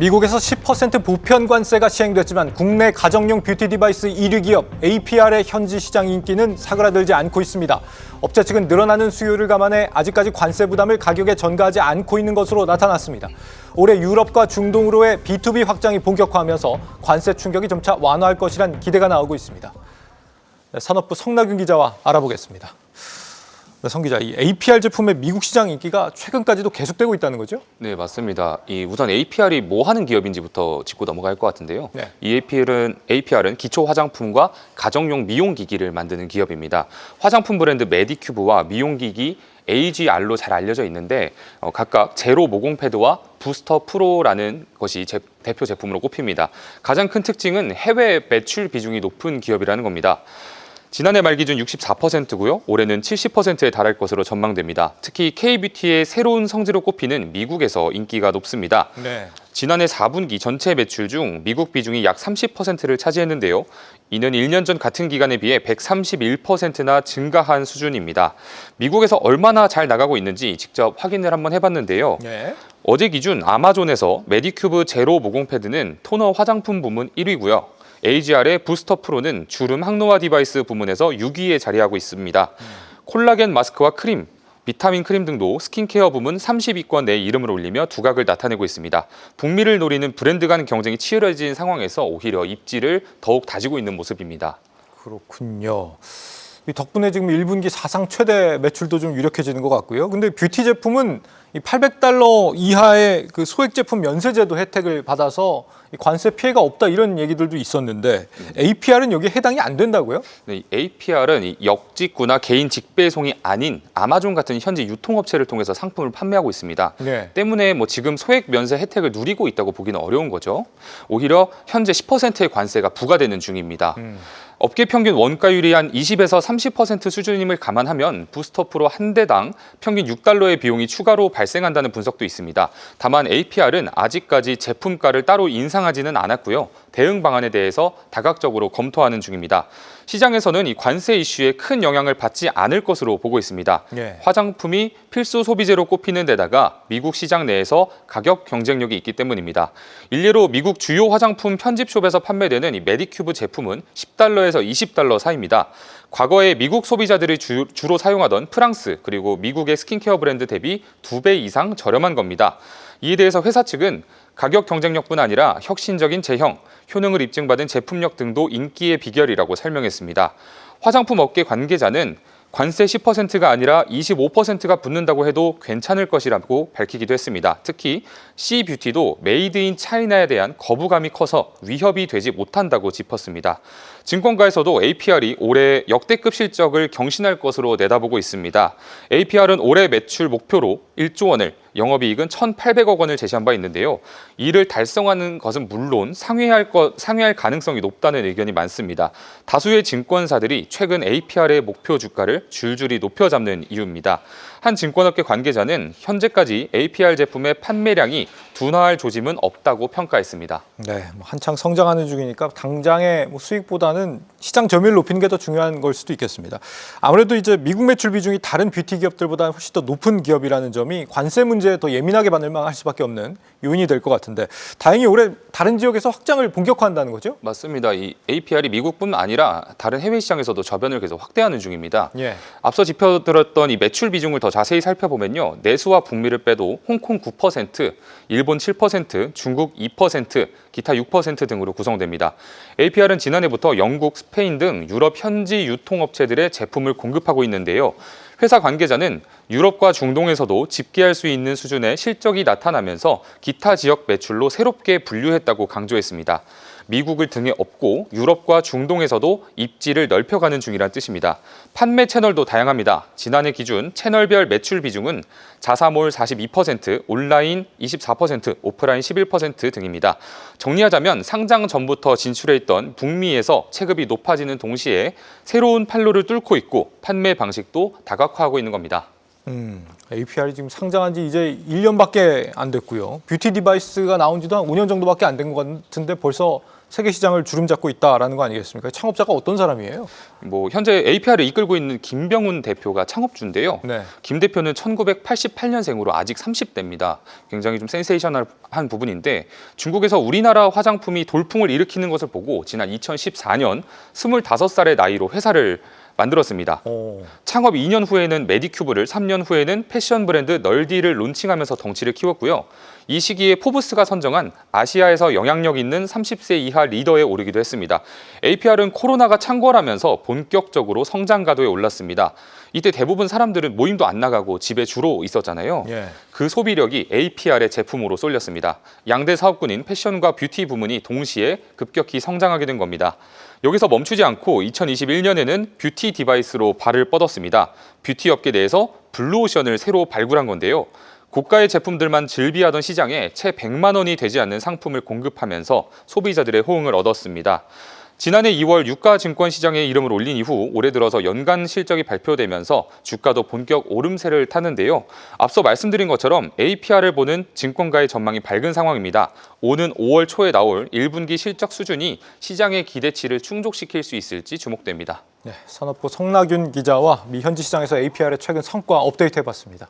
미국에서 10% 보편 관세가 시행됐지만 국내 가정용 뷰티 디바이스 1위 기업 APR의 현지 시장 인기는 사그라들지 않고 있습니다. 업체 측은 늘어나는 수요를 감안해 아직까지 관세 부담을 가격에 전가하지 않고 있는 것으로 나타났습니다. 올해 유럽과 중동으로의 B2B 확장이 본격화하면서 관세 충격이 점차 완화할 것이란 기대가 나오고 있습니다. 산업부 성나균 기자와 알아보겠습니다. 성 기자, 이 APR 제품의 미국 시장 인기가 최근까지도 계속되고 있다는 거죠? 네, 맞습니다. 우선 APR이 뭐 하는 기업인지부터 짚고 넘어갈 것 같은데요. 네. 이 APR은 기초 화장품과 가정용 미용 기기를 만드는 기업입니다. 화장품 브랜드 메디큐브와 미용 기기 AGR로 잘 알려져 있는데 각각 제로 모공 패드와 부스터 프로라는 것이 대표 제품으로 꼽힙니다. 가장 큰 특징은 해외 매출 비중이 높은 기업이라는 겁니다. 지난해 말 기준 64%고요. 올해는 70%에 달할 것으로 전망됩니다. 특히 K-뷰티의 새로운 성지로 꼽히는 미국에서 인기가 높습니다. 네. 지난해 4분기 전체 매출 중 미국 비중이 약 30%를 차지했는데요. 이는 1년 전 같은 기간에 비해 131%나 증가한 수준입니다. 미국에서 얼마나 잘 나가고 있는지 직접 확인을 한번 해봤는데요. 네. 어제 기준 아마존에서 메디큐브 제로 모공 패드는 토너 화장품 부문 1위고요. AGR의 부스터 프로는 주름 항노화 디바이스 부문에서 6위에 자리하고 있습니다. 콜라겐 마스크와 크림, 비타민 크림 등도 스킨케어 부문 30위권 내에 이름을 올리며 두각을 나타내고 있습니다. 북미를 노리는 브랜드 간 경쟁이 치열해진 상황에서 오히려 입지를 더욱 다지고 있는 모습입니다. 그렇군요. 이 덕분에 지금 1분기 사상 최대 매출도 좀 유력해지는 것 같고요. 근데 뷰티 제품은 이 $800 이하의 그 소액 제품 면세제도 혜택을 받아서 이 관세 피해가 없다 이런 얘기들도 있었는데 APR은 여기에 해당이 안 된다고요? 네, APR은 역직구나 개인 직배송이 아닌 아마존 같은 현지 유통업체를 통해서 상품을 판매하고 있습니다. 네. 때문에 지금 소액 면세 혜택을 누리고 있다고 보기는 어려운 거죠. 오히려 현재 10%의 관세가 부과되는 중입니다. 업계 평균 원가율이 한 20에서 30% 수준임을 감안하면 부스터 프로 한 대당 평균 $6의 비용이 추가로 발생한다는 분석도 있습니다. 다만 APR은 아직까지 제품가를 따로 인상하지는 않았고요. 대응 방안에 대해서 다각적으로 검토하는 중입니다. 시장에서는 이 관세 이슈에 큰 영향을 받지 않을 것으로 보고 있습니다. 네. 화장품이 필수 소비재로 꼽히는 데다가 미국 시장 내에서 가격 경쟁력이 있기 때문입니다. 일례로 미국 주요 화장품 편집숍에서 판매되는 이 메디큐브 제품은 $10에서 $20 사이입니다. 과거에 미국 소비자들이 주로 사용하던 프랑스 그리고 미국의 스킨케어 브랜드 대비 2배 이상 저렴한 겁니다. 이에 대해서 회사 측은 가격 경쟁력뿐 아니라 혁신적인 제형, 효능을 입증받은 제품력 등도 인기의 비결이라고 설명했습니다. 화장품 업계 관계자는 관세 10%가 아니라 25%가 붙는다고 해도 괜찮을 것이라고 밝히기도 했습니다. 특히 C뷰티도 메이드 인 차이나에 대한 거부감이 커서 위협이 되지 못한다고 짚었습니다. 증권가에서도 APR이 올해 역대급 실적을 경신할 것으로 내다보고 있습니다. APR은 올해 매출 목표로 1조 원을, 영업이익은 1,800억 원을 제시한 바 있는데요. 이를 달성하는 것은 물론 상회할 가능성이 높다는 의견이 많습니다. 다수의 증권사들이 최근 APR의 목표 주가를 줄줄이 높여 잡는 이유입니다. 한 증권업계 관계자는 현재까지 APR 제품의 판매량이 둔화할 조짐은 없다고 평가했습니다. 네, 한창 성장하는 중이니까 당장의 수익보다는 시장 점유율을 높이는 게 더 중요한 걸 수도 있겠습니다. 아무래도 이제 미국 매출 비중이 다른 뷰티 기업들보다 훨씬 더 높은 기업이라는 점이 관세 문제에 더 예민하게 반응할 수밖에 없는 요인이 될 것 같은데 다행히 올해 다른 지역에서 확장을 본격화한다는 거죠? 맞습니다. 이 APR이 미국뿐 아니라 다른 해외 시장에서도 저변을 계속 확대하는 중입니다. 예. 앞서 짚어드렸던 이 매출 비중을 더 자세히 살펴보면요. 내수와 북미를 빼도 홍콩 9%, 일본 7%, 중국 2%, 기타 6% 등으로 구성됩니다. APR은 지난해부터 영국, 스페인 등 유럽 현지 유통업체들의 제품을 공급하고 있는데요. 회사 관계자는 유럽과 중동에서도 집계할 수 있는 수준의 실적이 나타나면서 기타 지역 매출로 새롭게 분류했다고 강조했습니다. 미국을 등에 업고 유럽과 중동에서도 입지를 넓혀가는 중이란 뜻입니다. 판매 채널도 다양합니다. 지난해 기준 채널별 매출 비중은 자사몰 42%, 온라인 24%, 오프라인 11% 등입니다. 정리하자면 상장 전부터 진출해 있던 북미에서 체급이 높아지는 동시에 새로운 판로를 뚫고 있고 판매 방식도 다각화하고 있는 겁니다. APR이 지금 상장한 지 이제 1년밖에 안 됐고요. 뷰티 디바이스가 나온 지도 한 5년 정도밖에 안 된 것 같은데 벌써 세계 시장을 주름잡고 있다라는 거 아니겠습니까? 창업자가 어떤 사람이에요? 현재 APR을 이끌고 있는 김병훈 대표가 창업주인데요. 네. 김 대표는 1988년생으로 아직 30대입니다. 굉장히 좀 센세이셔널한 부분인데 중국에서 우리나라 화장품이 돌풍을 일으키는 것을 보고 지난 2014년 25살의 나이로 회사를 만들었습니다. 창업 2년 후에는 메디큐브를, 3년 후에는 패션 브랜드 널디를 론칭하면서 덩치를 키웠고요. 이 시기에 포브스가 선정한 아시아에서 영향력 있는 30세 이하 리더에 오르기도 했습니다. APR은 코로나가 창궐하면서 본격적으로 성장 가도에 올랐습니다. 이때 대부분 사람들은 모임도 안 나가고 집에 주로 있었잖아요. 예. 그 소비력이 APR의 제품으로 쏠렸습니다. 양대 사업군인 패션과 뷰티 부문이 동시에 급격히 성장하게 된 겁니다. 여기서 멈추지 않고 2021년에는 뷰티 디바이스로 발을 뻗었습니다. 뷰티 업계 내에서 블루오션을 새로 발굴한 건데요. 고가의 제품들만 즐비하던 시장에 채 100만 원이 되지 않는 상품을 공급하면서 소비자들의 호응을 얻었습니다. 지난해 2월 유가 증권 시장에 이름을 올린 이후 올해 들어서 연간 실적이 발표되면서 주가도 본격 오름세를 타는데요. 앞서 말씀드린 것처럼 APR을 보는 증권가의 전망이 밝은 상황입니다. 오는 5월 초에 나올 1분기 실적 수준이 시장의 기대치를 충족시킬 수 있을지 주목됩니다. 네, 산업부 성나균 기자와 미 현지 시장에서 APR의 최근 성과 업데이트 해봤습니다.